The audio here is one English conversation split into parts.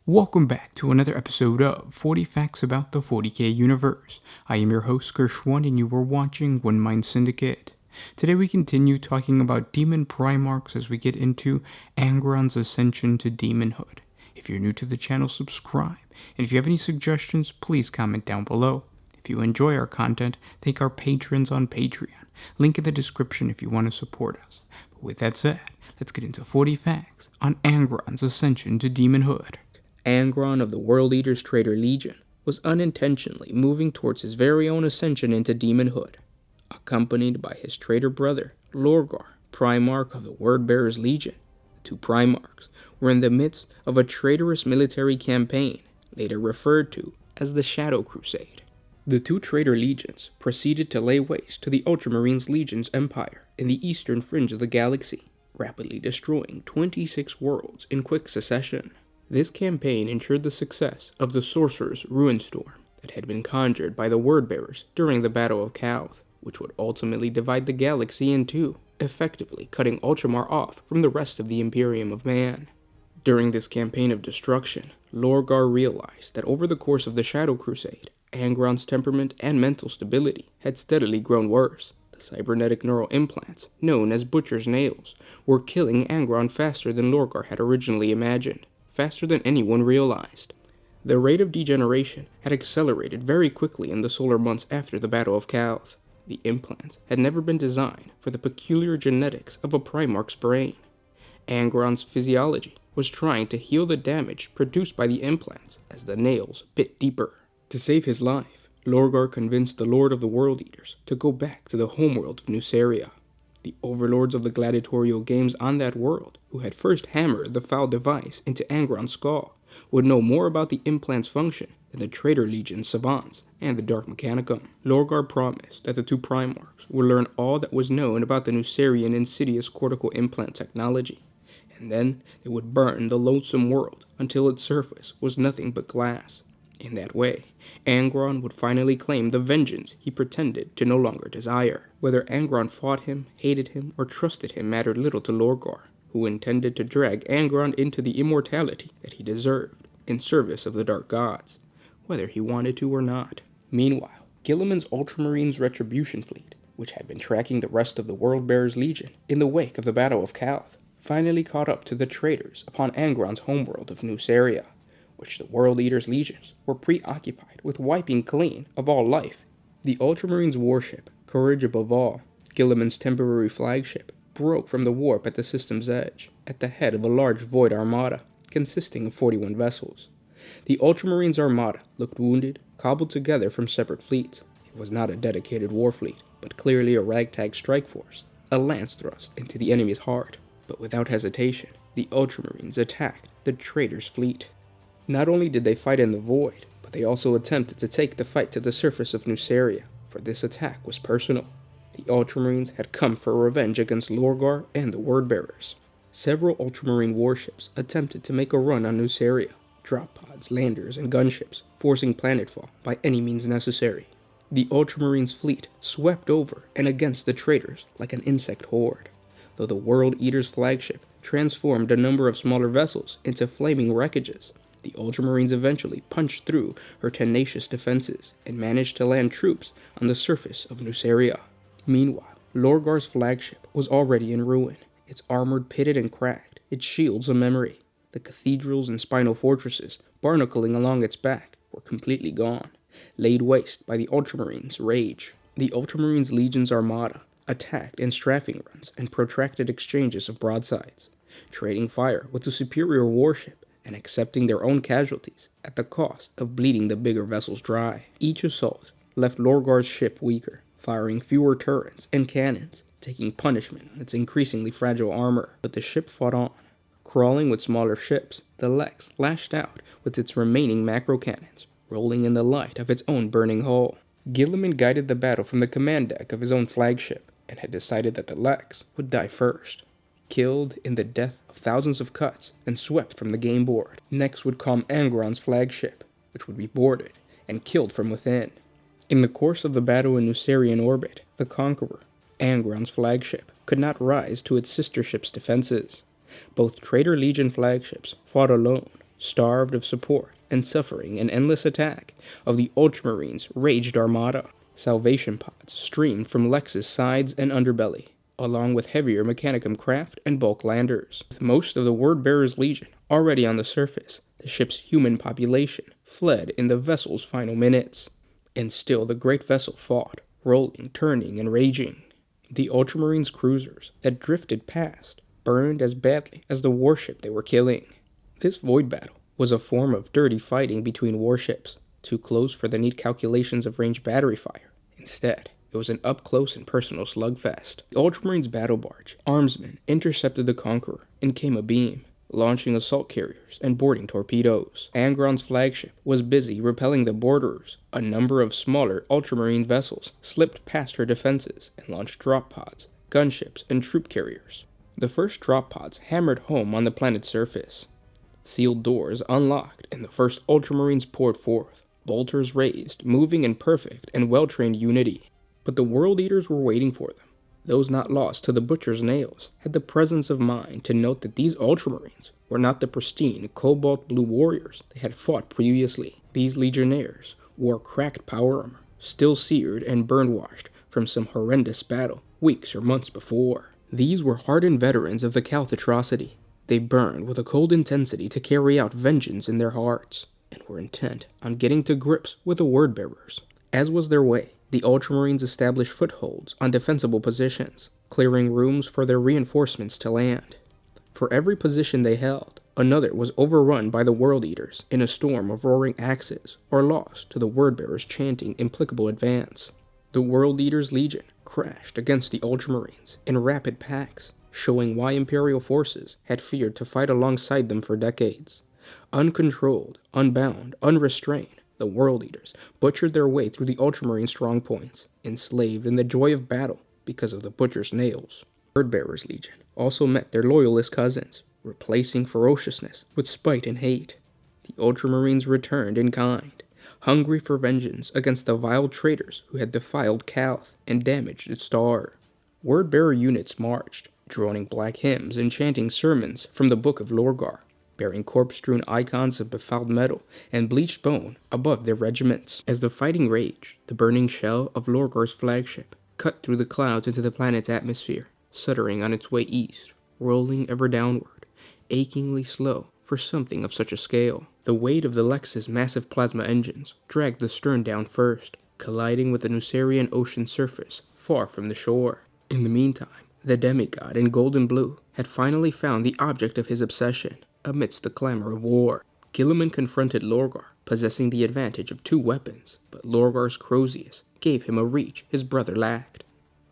Welcome back to another episode of 40 Facts About the 40K Universe. I am your host, Gershwan, and you are watching OneMindSyndicate. Today we continue talking about Demon Primarchs as we get into Angron's Ascension to Daemonhood. If you're new to the channel, subscribe, and if you have any suggestions, please comment down below. If you enjoy our content, thank our patrons on Patreon. Link in the description if you want to support us. But with that said, let's get into 40 facts on Angron's Ascension to Daemonhood. Angron of the World Eater's Traitor Legion was unintentionally moving towards his very own ascension into daemonhood. Accompanied by his traitor brother, Lorgar, Primarch of the Wordbearer's Legion, the two Primarchs were in the midst of a traitorous military campaign, later referred to as the Shadow Crusade. The two traitor legions proceeded to lay waste to the Ultramarines Legion's empire in the eastern fringe of the galaxy, rapidly destroying 26 worlds in quick succession. This campaign ensured the success of the Sorcerer's Ruinstorm that had been conjured by the Wordbearers during the Battle of Calth, which would ultimately divide the galaxy in two, effectively cutting Ultramar off from the rest of the Imperium of Man. During this campaign of destruction, Lorgar realized that over the course of the Shadow Crusade, Angron's temperament and mental stability had steadily grown worse. The cybernetic neural implants, known as Butcher's Nails, were killing Angron faster than Lorgar had originally imagined. Faster than anyone realized. The rate of degeneration had accelerated very quickly in the solar months after the Battle of Calth. The implants had never been designed for the peculiar genetics of a Primarch's brain. Angron's physiology was trying to heal the damage produced by the implants as the nails bit deeper. To save his life, Lorgar convinced the Lord of the World Eaters to go back to the homeworld of Nuceria. The overlords of the gladiatorial games on that world, who had first hammered the foul device into Angron's skull, would know more about the implant's function than the Traitor Legion savants and the Dark Mechanicum. Lorgar promised that the two Primarchs would learn all that was known about the Nucerian insidious cortical implant technology, and then they would burn the loathsome world until its surface was nothing but glass. In that way, Angron would finally claim the vengeance he pretended to no longer desire. Whether Angron fought him, hated him, or trusted him mattered little to Lorgar, who intended to drag Angron into the immortality that he deserved in service of the Dark Gods, whether he wanted to or not. Meanwhile, Guilliman's Ultramarines Retribution Fleet, which had been tracking the rest of the Worldbearer's Legion in the wake of the Battle of Calth, finally caught up to the traitors upon Angron's homeworld of Nuceria, which the World Eater's legions were preoccupied with wiping clean of all life. The Ultramarines' warship, Courage Above All, Guilliman's temporary flagship, broke from the warp at the system's edge, at the head of a large void armada, consisting of 41 vessels. The Ultramarines' armada looked wounded, cobbled together from separate fleets. It was not a dedicated war fleet, but clearly a ragtag strike force, a lance thrust into the enemy's heart. But without hesitation, the Ultramarines attacked the traitor's fleet. Not only did they fight in the void, but they also attempted to take the fight to the surface of Nuceria, for this attack was personal. The Ultramarines had come for revenge against Lorgar and the Wordbearers. Several Ultramarine warships attempted to make a run on Nuceria, drop pods, landers, and gunships, forcing planetfall by any means necessary. The Ultramarines' fleet swept over and against the traitors like an insect horde, though the World Eater's flagship transformed a number of smaller vessels into flaming wreckages. The Ultramarines eventually punched through her tenacious defenses and managed to land troops on the surface of Nuceria. Meanwhile, Lorgar's flagship was already in ruin, its armor pitted and cracked, its shields a memory. The cathedrals and spinal fortresses barnacling along its back were completely gone, laid waste by the Ultramarines' rage. The Ultramarines' Legion's armada attacked in strafing runs and protracted exchanges of broadsides, trading fire with the superior warship and accepting their own casualties at the cost of bleeding the bigger vessels dry. Each assault left Lorgar's ship weaker, firing fewer turrets and cannons, taking punishment on its increasingly fragile armor. But the ship fought on. Crawling with smaller ships, the Lex lashed out with its remaining macro cannons, rolling in the light of its own burning hull. Guilliman guided the battle from the command deck of his own flagship, and had decided that the Lex would die first, killed in the death of thousands of cuts and swept from the game board. Next would come Angron's flagship, which would be boarded and killed from within. In the course of the battle in Nucerian orbit, the Conqueror, Angron's flagship, could not rise to its sister ship's defenses. Both Traitor Legion flagships fought alone, starved of support and suffering an endless attack of the Ultramarines' raged armada. Salvation pods streamed from Lex's sides and underbelly, along with heavier Mechanicum craft and bulk landers. With most of the Wordbearer's Legion already on the surface, the ship's human population fled in the vessel's final minutes. And still the great vessel fought, rolling, turning, and raging. The Ultramarines' cruisers that drifted past burned as badly as the warship they were killing. This void battle was a form of dirty fighting between warships, too close for the neat calculations of ranged battery fire. Instead, it was an up-close and personal slugfest. The Ultramarines' battle barge, Armsmen, intercepted the Conqueror and came abeam, launching assault carriers and boarding torpedoes. Angron's flagship was busy repelling the boarders. A number of smaller Ultramarine vessels slipped past her defenses and launched drop pods, gunships, and troop carriers. The first drop pods hammered home on the planet's surface. Sealed doors unlocked and the first Ultramarines poured forth, bolters raised, moving in perfect and well-trained unity. But the World Eaters were waiting for them. Those not lost to the butcher's nails had the presence of mind to note that these Ultramarines were not the pristine cobalt blue warriors they had fought previously. These legionnaires wore cracked power armor, still seared and burn-washed from some horrendous battle weeks or months before. These were hardened veterans of the Calth atrocity. They burned with a cold intensity to carry out vengeance in their hearts, and were intent on getting to grips with the Wordbearers. As was their way, the Ultramarines established footholds on defensible positions, clearing rooms for their reinforcements to land. For every position they held, another was overrun by the World Eaters in a storm of roaring axes, or lost to the Wordbearers chanting implicable advance. The World Eaters' Legion crashed against the Ultramarines in rapid packs, showing why Imperial forces had feared to fight alongside them for decades. Uncontrolled, unbound, unrestrained, the World Eaters butchered their way through the Ultramarine strongpoints, enslaved in the joy of battle because of the butcher's nails. Wordbearer's Legion also met their loyalist cousins, replacing ferociousness with spite and hate. The Ultramarines returned in kind, hungry for vengeance against the vile traitors who had defiled Calth and damaged its star. Wordbearer units marched, droning black hymns and chanting sermons from the Book of Lorgar, bearing corpse-strewn icons of befouled metal and bleached bone above their regiments. As the fighting raged, the burning shell of Lorgar's flagship cut through the clouds into the planet's atmosphere, shuddering on its way east, rolling ever downward, achingly slow for something of such a scale. The weight of the Lex's massive plasma engines dragged the stern down first, colliding with the Nucerian ocean surface far from the shore. In the meantime, the demigod in golden blue had finally found the object of his obsession amidst the clamor of war. Guilliman confronted Lorgar, possessing the advantage of two weapons, but Lorgar's Crozius gave him a reach his brother lacked.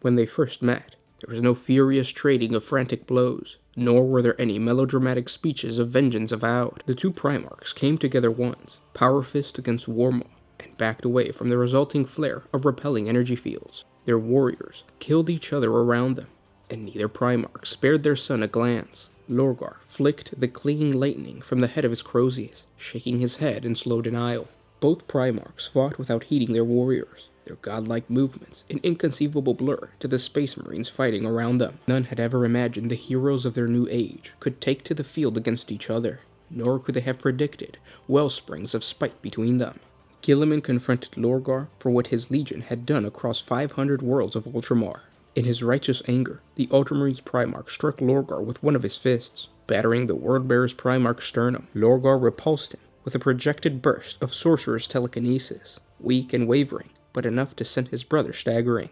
When they first met, there was no furious trading of frantic blows, nor were there any melodramatic speeches of vengeance avowed. The two Primarchs came together once, power fist against Warmaw, and backed away from the resulting flare of repelling energy fields. Their warriors killed each other around them, and neither Primarch spared their son a glance. Lorgar flicked the clinging lightning from the head of his Crozius, shaking his head in slow denial. Both Primarchs fought without heeding their warriors, their godlike movements an inconceivable blur to the Space Marines fighting around them. None had ever imagined the heroes of their new age could take to the field against each other, nor could they have predicted wellsprings of spite between them. Guilliman confronted Lorgar for what his legion had done across 500 worlds of Ultramar. In his righteous anger, the Ultramarines Primarch struck Lorgar with one of his fists, battering the Wordbearer's Primarch's sternum. Lorgar repulsed him with a projected burst of sorcerer's telekinesis, weak and wavering, but enough to send his brother staggering.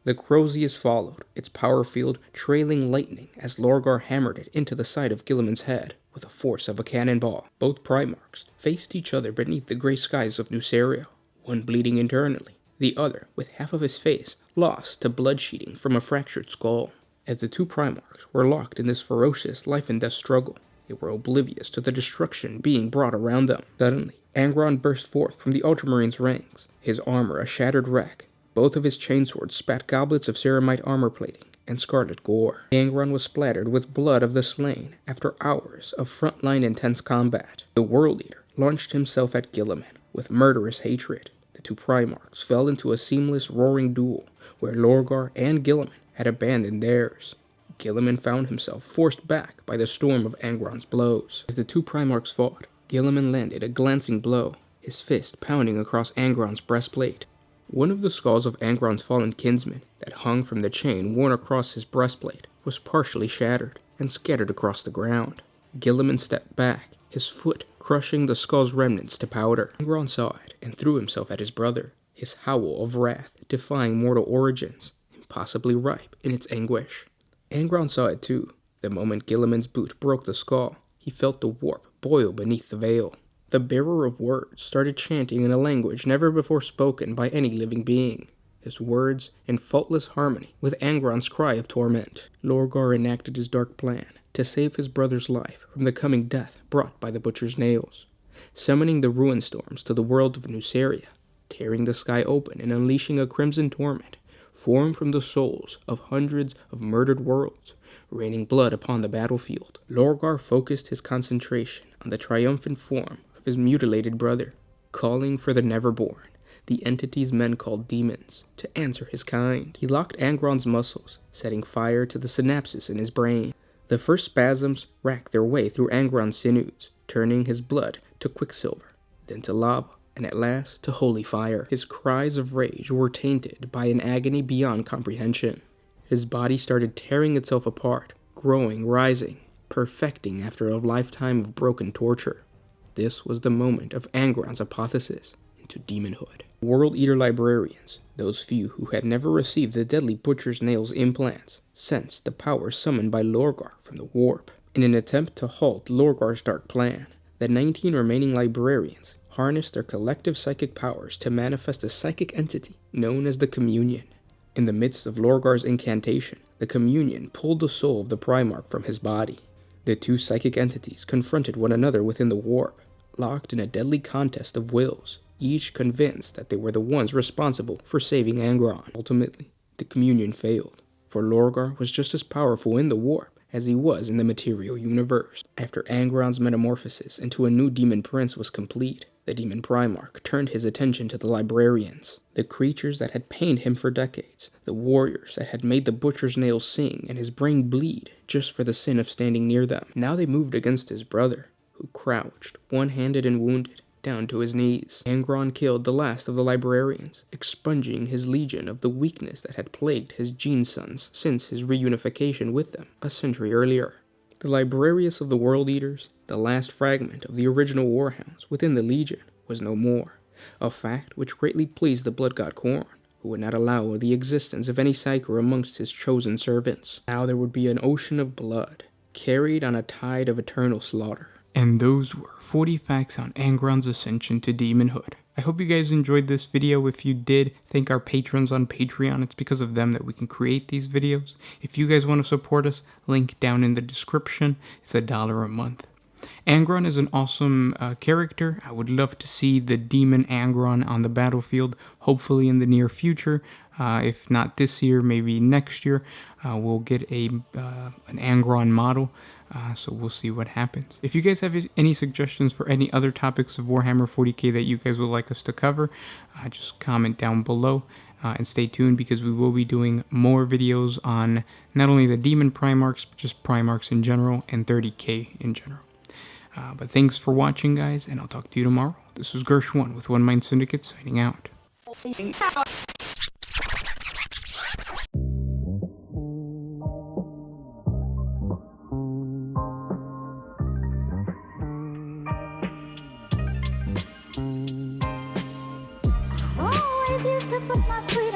The Crozius followed, its power field trailing lightning as Lorgar hammered it into the side of Guilliman's head with the force of a cannonball. Both Primarchs faced each other beneath the gray skies of Nuceria, one bleeding internally, the other with half of his face lost to blood sheeting from a fractured skull. As the two Primarchs were locked in this ferocious life-and-death struggle, they were oblivious to the destruction being brought around them. Suddenly, Angron burst forth from the Ultramarines' ranks, his armor a shattered wreck. Both of his chainswords spat goblets of ceramite armor plating and scarlet gore. Angron was splattered with blood of the slain after hours of frontline intense combat. The World Eater launched himself at Guilliman with murderous hatred. The two Primarchs fell into a seamless roaring duel where Lorgar and Guilliman had abandoned theirs. Guilliman found himself forced back by the storm of Angron's blows. As the two Primarchs fought, Guilliman landed a glancing blow, his fist pounding across Angron's breastplate. One of the skulls of Angron's fallen kinsman that hung from the chain worn across his breastplate was partially shattered and scattered across the ground. Guilliman stepped back, his foot crushing the skull's remnants to powder. Angron saw it and threw himself at his brother, his howl of wrath defying mortal origins, impossibly ripe in its anguish. Angron saw it too. The moment Guilliman's boot broke the skull, he felt the warp boil beneath the veil. The bearer of words started chanting in a language never before spoken by any living being, his words in faultless harmony with Angron's cry of torment. Lorgar enacted his dark plan to save his brother's life from the coming death brought by the butcher's nails, summoning the ruin storms to the world of Nuceria, tearing the sky open and unleashing a crimson torment formed from the souls of hundreds of murdered worlds, raining blood upon the battlefield. Lorgar focused his concentration on the triumphant form of his mutilated brother, calling for the Neverborn, the entities men called demons, to answer his kind. He locked Angron's muscles, setting fire to the synapses in his brain. The first spasms racked their way through Angron's sinews, turning his blood to quicksilver, then to lava, and at last to holy fire. His cries of rage were tainted by an agony beyond comprehension. His body started tearing itself apart, growing, rising, perfecting after a lifetime of broken torture. This was the moment of Angron's apotheosis into demonhood. World Eater librarians, those few who had never received the deadly butcher's nails implants, sensed the power summoned by Lorgar from the warp. In an attempt to halt Lorgar's dark plan, the 19 remaining librarians harnessed their collective psychic powers to manifest a psychic entity known as the Communion. In the midst of Lorgar's incantation, the Communion pulled the soul of the Primarch from his body. The two psychic entities confronted one another within the warp, locked in a deadly contest of wills, each convinced that they were the ones responsible for saving Angron. Ultimately, the Communion failed, for Lorgar was just as powerful in the warp as he was in the material universe. After Angron's metamorphosis into a new demon prince was complete, the demon Primarch turned his attention to the librarians, the creatures that had pained him for decades, the warriors that had made the butcher's nails sing and his brain bleed just for the sin of standing near them. Now they moved against his brother, who crouched, one-handed and wounded, down to his knees. Angron killed the last of the librarians, expunging his legion of the weakness that had plagued his gene sons since his reunification with them a century earlier. The librarius of the World Eaters, the last fragment of the original warhounds within the Legion, was no more, a fact which greatly pleased the blood god Khorne, who would not allow the existence of any psyker amongst his chosen servants. Now there would be an ocean of blood, carried on a tide of eternal slaughter. And those were 40 facts on Angron's ascension to demonhood. I hope you guys enjoyed this video. If you did, thank our patrons on Patreon. It's because of them that we can create these videos. If you guys want to support us, link down in the description. It's $1 a month. Angron is an awesome character. I would love to see the demon Angron on the battlefield, hopefully in the near future. If not this year, maybe next year, we'll get an Angron model. So we'll see what happens. If you guys have any suggestions for any other topics of Warhammer 40K that you guys would like us to cover, just comment down below. And stay tuned because we will be doing more videos on not only the demon Primarchs, but just Primarchs in general and 30K in general. But thanks for watching, guys, and I'll talk to you tomorrow. This was Gersh1 with OneMindSyndicate signing out. Oh, if you could put my pretty